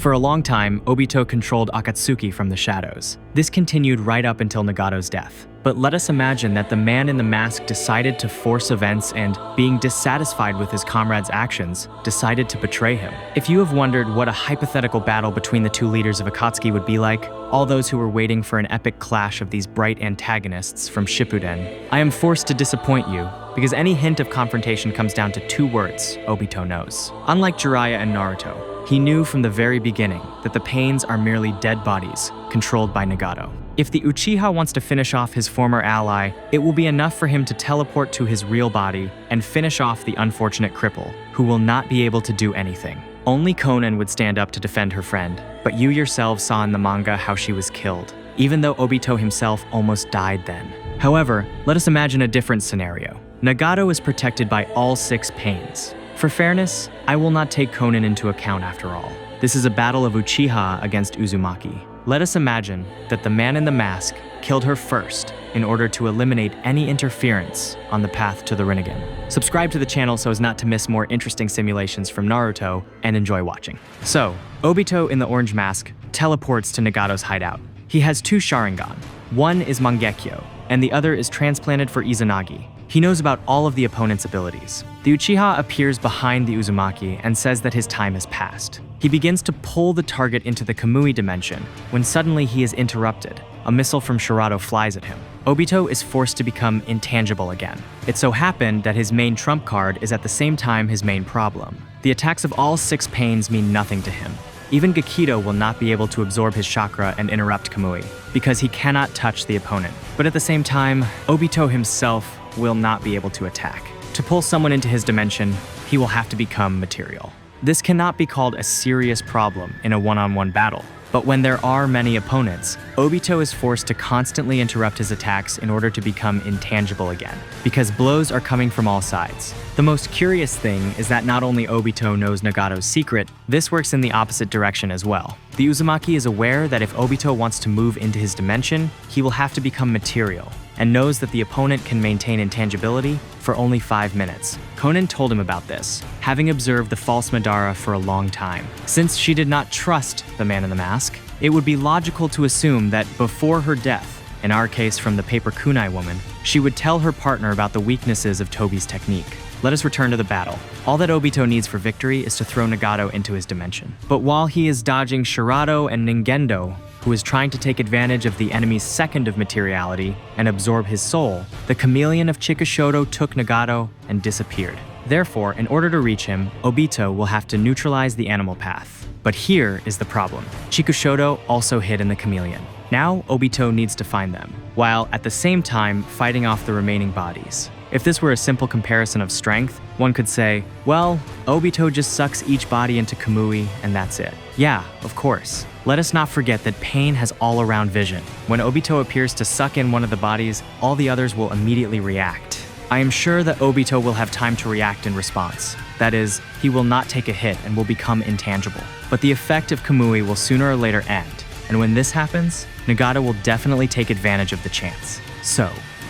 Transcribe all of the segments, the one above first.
For a long time, Obito controlled Akatsuki from the shadows. This continued right up until Nagato's death. But let us imagine that the man in the mask decided to force events and, being dissatisfied with his comrade's actions, decided to betray him. If you have wondered what a hypothetical battle between the two leaders of Akatsuki would be like, all those who were waiting for an epic clash of these bright antagonists from Shippuden, I am forced to disappoint you, because any hint of confrontation comes down to two words Obito knows. Unlike Jiraiya and Naruto, he knew from the very beginning that the pains are merely dead bodies controlled by Nagato. If the Uchiha wants to finish off his former ally, it will be enough for him to teleport to his real body and finish off the unfortunate cripple, who will not be able to do anything. Only Konan would stand up to defend her friend, but you yourselves saw in the manga how she was killed, even though Obito himself almost died then. However, let us imagine a different scenario. Nagato is protected by all 6 pains. For fairness, I will not take Konan into account after all. This is a battle of Uchiha against Uzumaki. Let us imagine that the man in the mask killed her first in order to eliminate any interference on the path to the Rinnegan. Subscribe to the channel so as not to miss more interesting simulations from Naruto and enjoy watching. So, Obito in the orange mask teleports to Nagato's hideout. He has 2 Sharingan. One is Mangekyo, and the other is transplanted for Izanagi. He knows about all of the opponent's abilities. The Uchiha appears behind the Uzumaki and says that his time has passed. He begins to pull the target into the Kamui dimension when suddenly he is interrupted. A missile from Shirato flies at him. Obito is forced to become intangible again. It so happened that his main trump card is at the same time his main problem. The attacks of all 6 pains mean nothing to him. Even Gakido will not be able to absorb his chakra and interrupt Kamui, because he cannot touch the opponent. But at the same time, Obito himself will not be able to attack. To pull someone into his dimension, he will have to become material. This cannot be called a serious problem in a one-on-one battle. But when there are many opponents, Obito is forced to constantly interrupt his attacks in order to become intangible again, because blows are coming from all sides. The most curious thing is that not only Obito knows Nagato's secret, this works in the opposite direction as well. The Uzumaki is aware that if Obito wants to move into his dimension, he will have to become material, and knows that the opponent can maintain intangibility for only 5 minutes. Konan told him about this, having observed the false Madara for a long time. Since she did not trust the man in the mask, it would be logical to assume that before her death, in our case from the paper kunai woman, she would tell her partner about the weaknesses of Tobi's technique. Let us return to the battle. All that Obito needs for victory is to throw Nagato into his dimension. But while he is dodging Shirato and Ningendo, who is trying to take advantage of the enemy's second of materiality and absorb his soul, the chameleon of Chikushoto took Nagato and disappeared. Therefore, in order to reach him, Obito will have to neutralize the animal path. But here is the problem. Chikushoto also hid in the chameleon. Now, Obito needs to find them, while at the same time fighting off the remaining bodies. If this were a simple comparison of strength, one could say, well, Obito just sucks each body into Kamui and that's it. Yeah, of course. Let us not forget that pain has all-around vision. When Obito appears to suck in one of the bodies, all the others will immediately react. I am sure that Obito will have time to react in response. That is, he will not take a hit and will become intangible. But the effect of Kamui will sooner or later end, and when this happens, Nagato will definitely take advantage of the chance. So,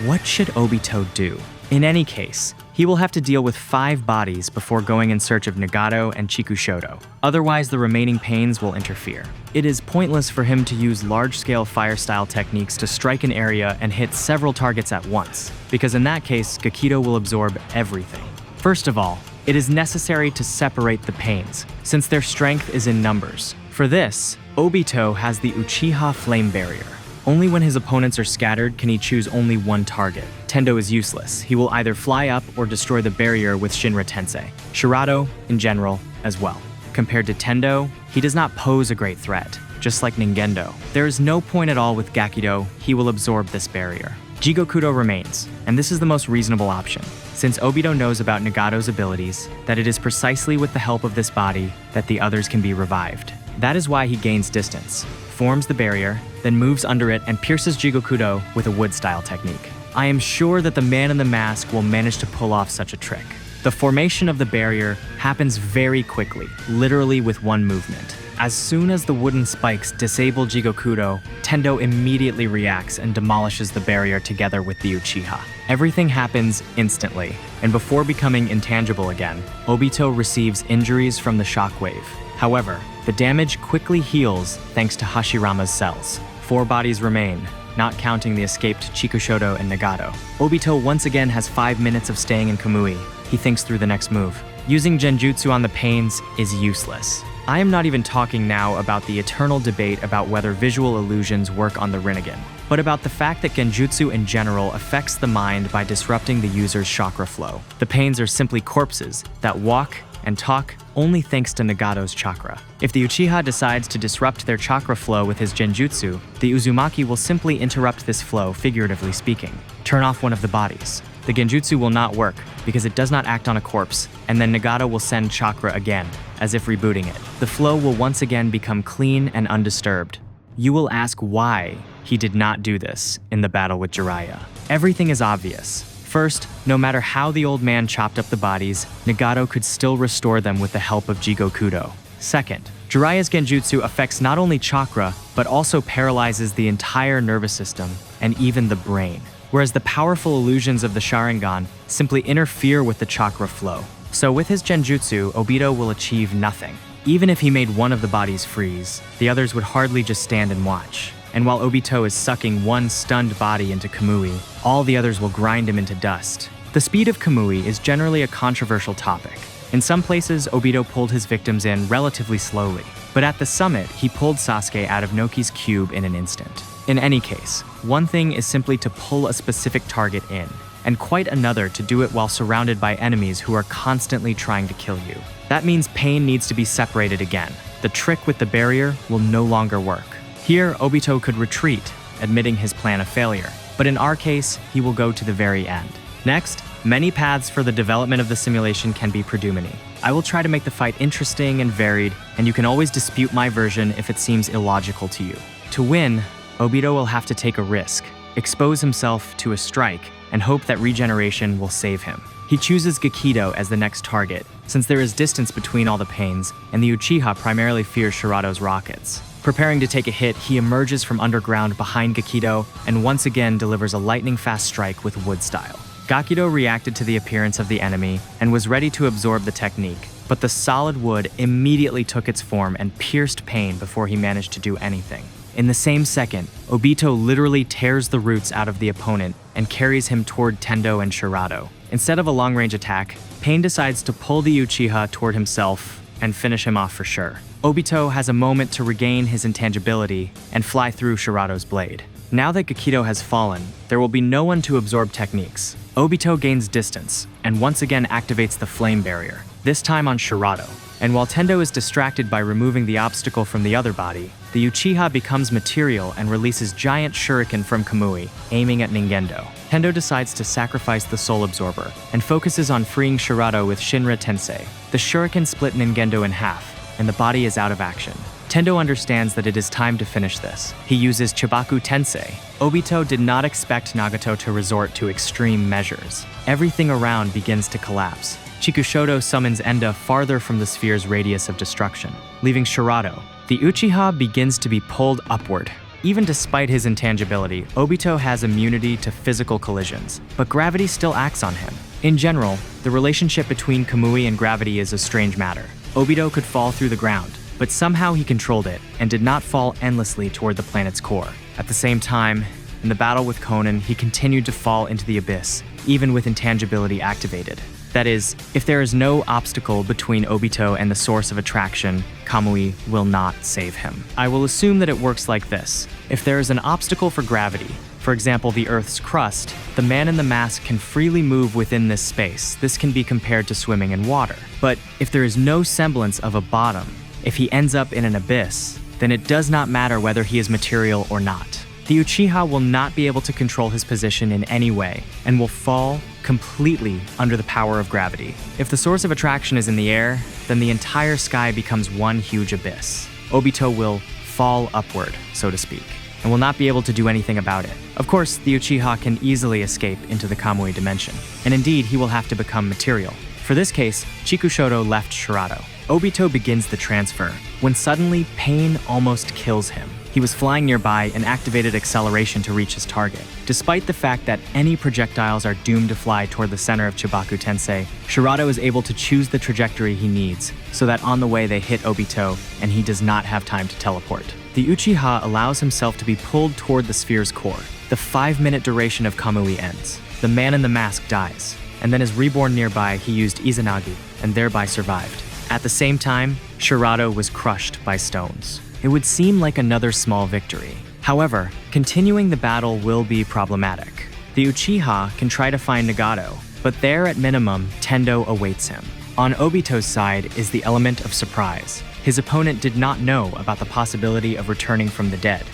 what should Obito do? In any case, he will have to deal with 5 bodies before going in search of Nagato and Chikushoto. Otherwise, the remaining pains will interfere. It is pointless for him to use large-scale fire-style techniques to strike an area and hit several targets at once, because in that case, Gakido will absorb everything. First of all, it is necessary to separate the pains, since their strength is in numbers. For this, Obito has the Uchiha Flame Barrier. Only when his opponents are scattered can he choose only one target. Tendo is useless. He will either fly up or destroy the barrier with Shinra Tensei. Shirato, in general, as well. Compared to Tendo, he does not pose a great threat, just like Ningendo. There is no point at all with Gakido, he will absorb this barrier. Jigokudo remains, and this is the most reasonable option, since Obito knows about Nagato's abilities, that it is precisely with the help of this body that the others can be revived. That is why he gains distance, forms the barrier, then moves under it and pierces Jigokudo with a wood-style technique. I am sure that the man in the mask will manage to pull off such a trick. The formation of the barrier happens very quickly, literally with one movement. As soon as the wooden spikes disable Jigokudo, Tendo immediately reacts and demolishes the barrier together with the Uchiha. Everything happens instantly, and before becoming intangible again, Obito receives injuries from the shockwave. However, The damage quickly heals thanks to Hashirama's cells. 4 bodies remain, not counting the escaped Chikushoto and Nagato. Obito once again has 5 minutes of staying in Kamui. He thinks through the next move. Using genjutsu on the pains is useless. I am not even talking now about the eternal debate about whether visual illusions work on the Rinnegan, but about the fact that genjutsu in general affects the mind by disrupting the user's chakra flow. The pains are simply corpses that walk and talk only thanks to Nagato's chakra. If the Uchiha decides to disrupt their chakra flow with his genjutsu, the Uzumaki will simply interrupt this flow, figuratively speaking. Turn off one of the bodies. The genjutsu will not work because it does not act on a corpse, and then Nagato will send chakra again, as if rebooting it. The flow will once again become clean and undisturbed. You will ask why he did not do this in the battle with Jiraiya. Everything is obvious. First, no matter how the old man chopped up the bodies, Nagato could still restore them with the help of Jigokudo. Second, Jiraiya's genjutsu affects not only chakra, but also paralyzes the entire nervous system and even the brain, whereas the powerful illusions of the Sharingan simply interfere with the chakra flow. So with his genjutsu, Obito will achieve nothing. Even if he made one of the bodies freeze, the others would hardly just stand and watch. And while Obito is sucking one stunned body into Kamui, all the others will grind him into dust. The speed of Kamui is generally a controversial topic. In some places, Obito pulled his victims in relatively slowly, but at the summit, he pulled Sasuke out of Noki's cube in an instant. In any case, one thing is simply to pull a specific target in, and quite another to do it while surrounded by enemies who are constantly trying to kill you. That means pain needs to be separated again. The trick with the barrier will no longer work. Here, Obito could retreat, admitting his plan a failure, but in our case, he will go to the very end. Next, many paths for the development of the simulation can be predumini. I will try to make the fight interesting and varied, and you can always dispute my version if it seems illogical to you. To win, Obito will have to take a risk, expose himself to a strike, and hope that regeneration will save him. He chooses Gakido as the next target, since there is distance between all the pains, and the Uchiha primarily fears Shirato's rockets. Preparing to take a hit, he emerges from underground behind Gakido and once again delivers a lightning-fast strike with wood style. Gakido reacted to the appearance of the enemy and was ready to absorb the technique, but the solid wood immediately took its form and pierced Pain before he managed to do anything. In the same second, Obito literally tears the roots out of the opponent and carries him toward Tendo and Shirato. Instead of a long-range attack, Pain decides to pull the Uchiha toward himself and finish him off for sure. Obito has a moment to regain his intangibility and fly through Shirato's blade. Now that Gakido has fallen, there will be no one to absorb techniques. Obito gains distance and once again activates the flame barrier, this time on Shirato. And while Tendo is distracted by removing the obstacle from the other body, the Uchiha becomes material and releases giant shuriken from Kamui, aiming at Ningendo. Tendo decides to sacrifice the soul absorber and focuses on freeing Shirato with Shinra Tensei. The shuriken split Ningendo in half, and the body is out of action. Tendo understands that it is time to finish this. He uses Chibaku Tensei. Obito did not expect Nagato to resort to extreme measures. Everything around begins to collapse. Chikushoto summons Enda farther from the sphere's radius of destruction, leaving Shirato. The Uchiha begins to be pulled upward. Even despite his intangibility, Obito has immunity to physical collisions, but gravity still acts on him. In general, the relationship between Kamui and gravity is a strange matter. Obito could fall through the ground, but somehow he controlled it and did not fall endlessly toward the planet's core. At the same time, in the battle with Konan, he continued to fall into the abyss, even with intangibility activated. That is, if there is no obstacle between Obito and the source of attraction, Kamui will not save him. I will assume that it works like this. If there is an obstacle for gravity, for example the Earth's crust, the man in the mask can freely move within this space. This can be compared to swimming in water. But if there is no semblance of a bottom, if he ends up in an abyss, then it does not matter whether he is material or not. The Uchiha will not be able to control his position in any way, and will fall completely under the power of gravity. If the source of attraction is in the air, then the entire sky becomes one huge abyss. Obito will fall upward, so to speak, and will not be able to do anything about it. Of course, the Uchiha can easily escape into the Kamui dimension, and indeed he will have to become material. For this case, Chikushoto left Shirato. Obito begins the transfer, when suddenly pain almost kills him. He was flying nearby and activated acceleration to reach his target. Despite the fact that any projectiles are doomed to fly toward the center of Chibaku Tensei, Shirato is able to choose the trajectory he needs so that on the way they hit Obito and he does not have time to teleport. The Uchiha allows himself to be pulled toward the sphere's core. The 5-minute duration of Kamui ends. The man in the mask dies, and then is reborn nearby. He used Izanagi and thereby survived. At the same time, Shirato was crushed by stones. It would seem like another small victory. However, continuing the battle will be problematic. The Uchiha can try to find Nagato, but there at minimum, Tendo awaits him. On Obito's side is the element of surprise. His opponent did not know about the possibility of returning from the dead.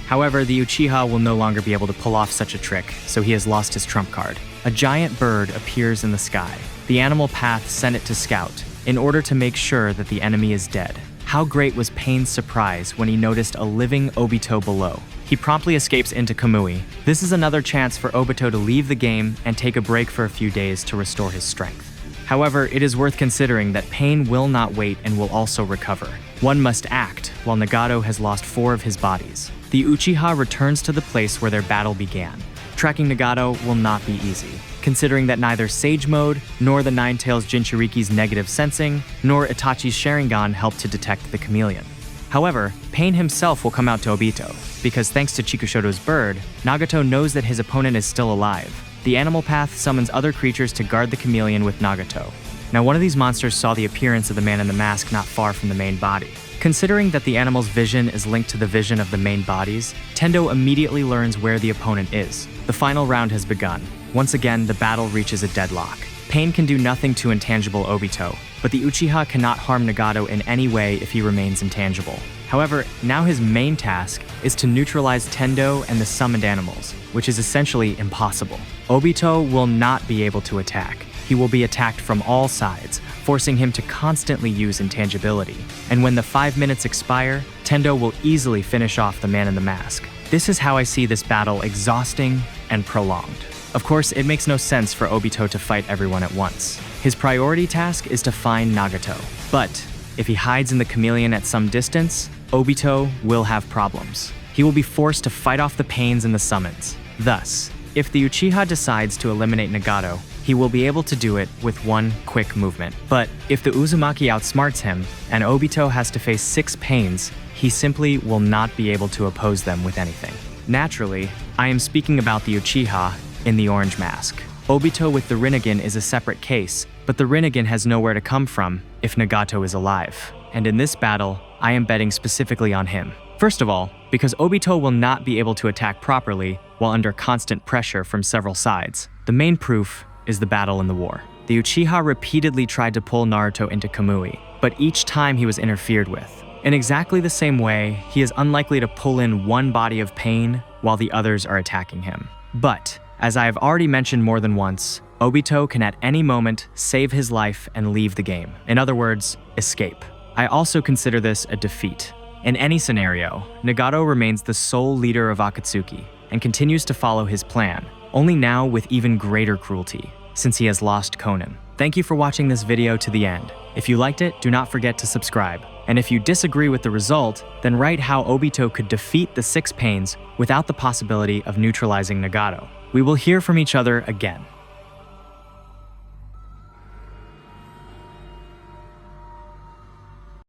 However, the Uchiha will no longer be able to pull off such a trick, so he has lost his trump card. A giant bird appears in the sky. The animal path sent it to scout, in order to make sure that the enemy is dead. How great was Pain's surprise when he noticed a living Obito below. He promptly escapes into Kamui. This is another chance for Obito to leave the game and take a break for a few days to restore his strength. However, it is worth considering that Pain will not wait and will also recover. One must act, while Nagato has lost 4 of his bodies. The Uchiha returns to the place where their battle began. Tracking Nagato will not be easy, considering that neither Sage Mode, nor the Nine-Tails Jinchuriki's negative sensing, nor Itachi's Sharingan help to detect the chameleon. However, Pain himself will come out to Obito, because thanks to Chikushoto's bird, Nagato knows that his opponent is still alive. The animal path summons other creatures to guard the chameleon with Nagato. Now, one of these monsters saw the appearance of the man in the mask not far from the main body. Considering that the animal's vision is linked to the vision of the main bodies, Tendo immediately learns where the opponent is. The final round has begun. Once again, the battle reaches a deadlock. Pain can do nothing to intangible Obito, but the Uchiha cannot harm Nagato in any way if he remains intangible. However, now his main task is to neutralize Tendo and the summoned animals, which is essentially impossible. Obito will not be able to attack. He will be attacked from all sides, forcing him to constantly use intangibility. And when the 5 minutes expire, Tendo will easily finish off the man in the mask. This is how I see this battle exhausting and prolonged. Of course, it makes no sense for Obito to fight everyone at once. His priority task is to find Nagato. But if he hides in the chameleon at some distance, Obito will have problems. He will be forced to fight off the pains and the summons. Thus, if the Uchiha decides to eliminate Nagato, he will be able to do it with one quick movement. But if the Uzumaki outsmarts him, and Obito has to face 6 pains, he simply will not be able to oppose them with anything. Naturally, I am speaking about the Uchiha in the orange mask. Obito with the Rinnegan is a separate case, but the Rinnegan has nowhere to come from if Nagato is alive. And in this battle, I am betting specifically on him. First of all, because Obito will not be able to attack properly while under constant pressure from several sides. The main proof is the battle in the war. The Uchiha repeatedly tried to pull Naruto into Kamui, but each time he was interfered with. In exactly the same way, he is unlikely to pull in one body of Pain while the others are attacking him. But, as I have already mentioned more than once, Obito can at any moment save his life and leave the game. In other words, escape. I also consider this a defeat. In any scenario, Nagato remains the sole leader of Akatsuki and continues to follow his plan, only now with even greater cruelty, since he has lost Konan. Thank you for watching this video to the end. If you liked it, do not forget to subscribe. And if you disagree with the result, then write how Obito could defeat the 6 pains without the possibility of neutralizing Nagato. We will hear from each other again.